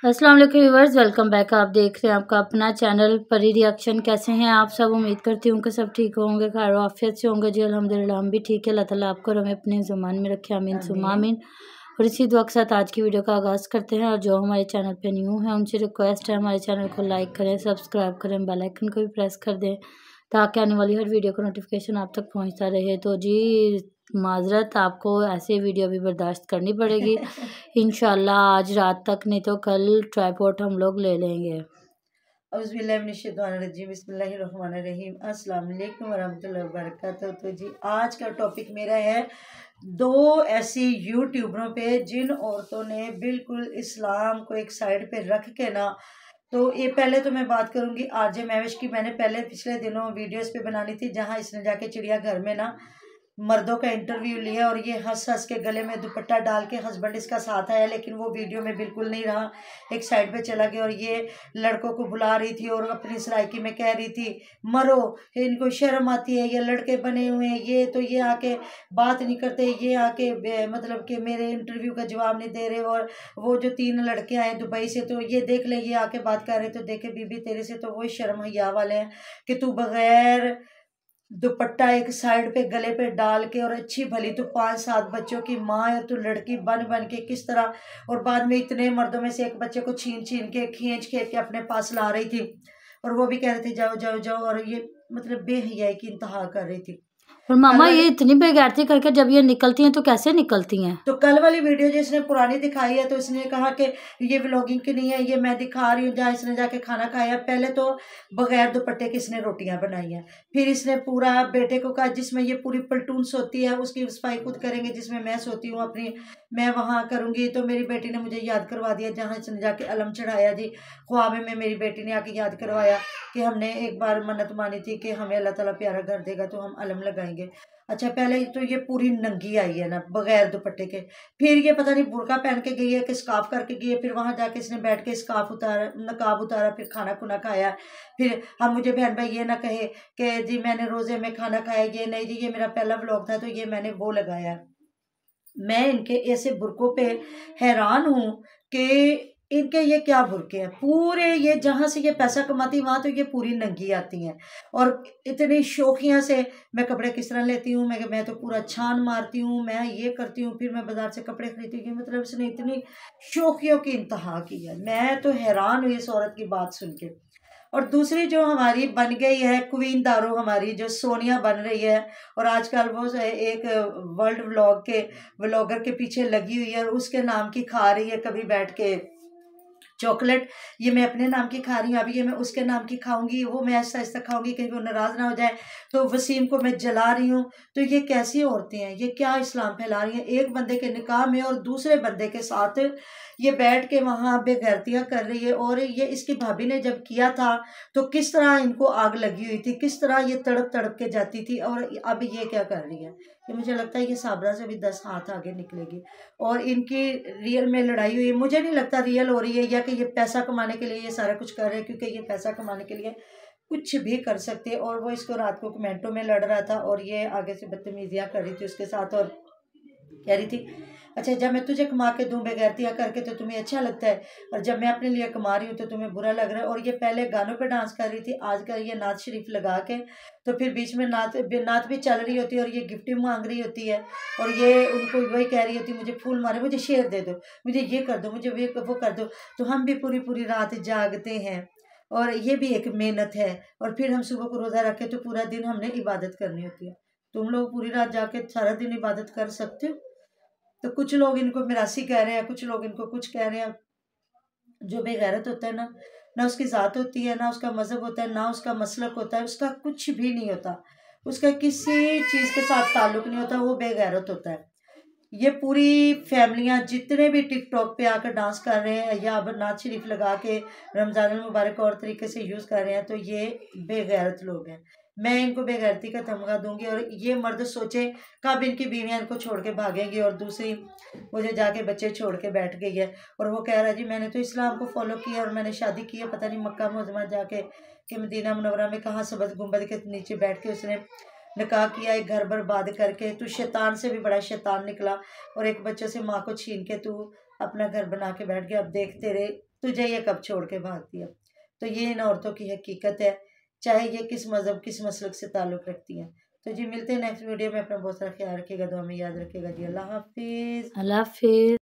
अस्सलाम वालेकुम viewers, welcome back. आप देख रहे हैं आपका अपना चैनल परी रिएक्शन। कैसे हैं आप सब? उम्मीद करती हूँ कि सब ठीक होंगे, खैर आफियत से होंगे जी। अल्हम्दुलिल्लाह हम भी ठीक है। अल्लाह ताला आपको और हमें अपने ज़ुबान में रखे, आमीन सुम्मा आमीन। और इसी दुआ के साथ आज की वीडियो का आगाज़ करते हैं। और जो हमारे चैनल पे न्यू है उनसे रिक्वेस्ट है हमारे चैनल को लाइक करें, सब्सक्राइब करें, बेल आइकन को भी प्रेस कर दें ताकि आने वाली हर वीडियो का नोटिफिकेशन आप तक पहुँचता रहे। तो जी माजरत, आपको ऐसे वीडियो भी बर्दाश्त करनी पड़ेगी इंशाल्लाह आज रात तक, नहीं तो कल ट्राइपॉड हम लोग ले लेंगे। बिस्मिल्लाहिर्रहमानिर्रहीम। अस्सलाम वालेकुम वरहमतुल्लाहि वबरकातुहू। तो जी आज का टॉपिक मेरा है दो ऐसी यूट्यूबरों पे जिन औरतों ने बिल्कुल इस्लाम को एक साइड पे रख के ना, तो ये पहले तो मैं बात करूंगी आरजे महविश की। मैंने पहले पिछले दिनों वीडियोस पे बनानी थी जहां इसने जाके चिड़ियाघर में ना मर्दों का इंटरव्यू लिया और ये हंस हंस के गले में दुपट्टा डाल के हस्बैंड इसका साथ आया, लेकिन वो वीडियो में बिल्कुल नहीं रहा, एक साइड पे चला गया। और ये लड़कों को बुला रही थी और अपनी सराइकी में कह रही थी मरो, इनको शर्म आती है, ये लड़के बने हुए हैं, ये आके बात नहीं करते, ये आके मतलब कि मेरे इंटरव्यू का जवाब नहीं दे रहे। और वो जो 3 लड़के आए दुबई से, तो ये देख ले ये आके बात कर रहे, तो देखे बीबी तेरे से तो वही शर्म हया वाले हैं कि तू बगैर दुपट्टा एक साइड पे गले पे डाल के, और अच्छी भली तू 5-7 बच्चों की माँ है, तू लड़की बन बन के किस तरह, और बाद में इतने मर्दों में से एक बच्चे को छीन छीन के खींच के अपने पास ला रही थी, और वो भी कह रहे थे जाओ जाओ जाओ, और ये मतलब बेहयाई की इंतहा कर रही थी। और मामा ये इतनी बेगैरती करके जब ये निकलती हैं तो कैसे निकलती हैं? तो कल वाली वीडियो जो इसने पुरानी दिखाई है, तो इसने कहा कि ये व्लॉगिंग की नहीं है, ये मैं दिखा रही हूँ जहाँ इसने जाके खाना खाया। पहले तो बगैर दुपट्टे के इसने रोटियां बनाई हैं, फिर इसने पूरा बेटे को कहा जिसमें ये पूरी पलटून सोती है उसकी सफाई खुद करेंगे, जिसमें मैं सोती हूँ अपनी, मैं वहाँ करूँगी। तो मेरी बेटी ने मुझे याद करवा दिया जहाँ इसने जाके अलम चढ़ाया जी, ख्वाब में मेरी बेटी ने आके याद करवाया कि हमने एक बार मन्नत मानी थी कि हमें अल्लाह ताला प्यारा घर देगा तो हम अलम लगाएंगे। अच्छा, पहले तो ये पूरी नंगी आई है ना बगैर दुपट्टे के, फिर ये पता नहीं बुर्का पहन के गई है कि स्काफ करके गई है, फिर वहां जाके इसने बैठ के स्काफ उतारा, नकाब उतारा, फिर खाना खुना खाया। फिर हम मुझे बहन भाई ये ना कहे कि जी मैंने रोजे में खाना खाया, ये नहीं जी, ये मेरा पहला व्लॉग था तो ये मैंने वो लगाया। मैं इनके ऐसे बुरकों पे हैरान हूँ कि इनके ये क्या बुरके हैं पूरे, ये जहाँ से ये पैसा कमाती वहां तो ये पूरी नंगी आती हैं, और इतनी शौकिया से मैं कपड़े किस तरह लेती हूँ, मैं तो पूरा छान मारती हूँ, मैं ये करती हूँ, फिर मैं बाजार से कपड़े खरीदती हूँ। मतलब इसने इतनी शौकियों की इंतहा की है, मैं तो हैरान हुई इस औरत की बात सुन के। और दूसरी जो हमारी बन गई है क्वीन दारो, हमारी जो सोनिया बन रही है, और आजकल वो एक वर्ल्ड व्लॉगर के पीछे लगी हुई है, और उसके नाम की खा रही है कभी बैठ के चॉकलेट। ये मैं अपने नाम की खा रही हूँ, अभी ये मैं उसके नाम की खाऊंगी, वो मैं ऐसा ऐसा खाऊंगी कहीं वो नाराज ना हो जाए, तो वसीम को मैं जला रही हूँ। तो ये कैसी औरतें हैं, ये क्या इस्लाम फैला रही हैं एक बंदे के निकाह में, और दूसरे बंदे के साथ ये बैठ के वहां बेगैरतियां कर रही है। और ये इसकी भाभी ने जब किया था तो किस तरह इनको आग लगी हुई थी, किस तरह ये तड़प तड़प के जाती थी, और अब ये क्या कर रही है। ये मुझे लगता है कि साबरा से भी 10 हाथ आगे निकलेगी, और इनकी रियल में लड़ाई हुई है। मुझे नहीं लगता रियल हो रही है, या कि ये पैसा कमाने के लिए ये सारा कुछ कर रहे हैं, क्योंकि ये पैसा कमाने के लिए कुछ भी कर सकते हैं। और वो इसको रात को कमेंटों में लड़ रहा था, और ये आगे से बदतमीजियां कर रही थी उसके साथ, और कह रही थी अच्छा जब मैं तुझे कमा के दूं बेगैरतियां करके तो तुम्हें अच्छा लगता है, और जब मैं अपने लिए कमा रही हूँ तो तुम्हें बुरा लग रहा है। और ये पहले गानों पे डांस कर रही थी, आजकल ये नात शरीफ लगा के, तो फिर बीच में नात भी चल रही होती है, और ये गिफ्ट मांग रही होती है, और ये उनको वही कह रही होती है मुझे फूल मारे, मुझे शेर दे दो, मुझे ये कर दो, मुझे वो कर दो। तो हम भी पूरी पूरी रात जागते हैं, और ये भी एक मेहनत है। और फिर हम सुबह को रोज़ा रखे तो पूरा दिन हमने इबादत करनी होती है। तुम लोग पूरी रात जाके सारा दिन इबादत कर सकते हो? तो कुछ लोग इनको मिरासी कह रहे हैं, कुछ लोग इनको कुछ कह रहे हैं। जो बेगैरत होता है ना, ना उसकी ज़ात होती है, ना उसका मज़हब होता है, ना उसका मसलक होता है, उसका कुछ भी नहीं होता, उसका किसी चीज़ के साथ ताल्लुक नहीं होता, वो बेगैरत होता है। ये पूरी फैमिलियां जितने भी टिकटॉक पे आकर डांस कर रहे हैं, या अब नात शरीफ लगा के रमज़ान मुबारक और तरीके से यूज़ कर रहे हैं, तो ये बेगैरत लोग हैं। मैं इनको बेगैरती का तमगा दूंगी, और ये मर्द सोचे कब इनकी बीवियां इनको छोड़ के भागेंगी। और दूसरी मुझे जाके बच्चे छोड़ के बैठ गई है, और वो कह रहा है जी मैंने तो इस्लाम को फॉलो किया और मैंने शादी की है पता नहीं मक्का मुअज़्ज़मा जाके कि मदीना मुनव्वरा में कहाँ सबज गुंबद के नीचे बैठ के उसने निकाह किया, एक घर बर्बाद करके। तू शैतान से भी बड़ा शैतान निकला, और एक बच्चे से माँ को छीन के तू अपना घर बना के बैठ गया, अब देखते रहे तुझे ये कब छोड़ के भागती है। तो ये इन औरतों की हकीकत है, चाहे ये किस मज़हब किस मसलक से ताल्लुक़ रखती हैं। तो जी मिलते हैं नेक्स्ट वीडियो में। अपना बहुत सारा ख्याल रखिएगा, दुआ में याद रखिएगा जी। अल्लाह हाफिज़। अल्लाह हाफिज़।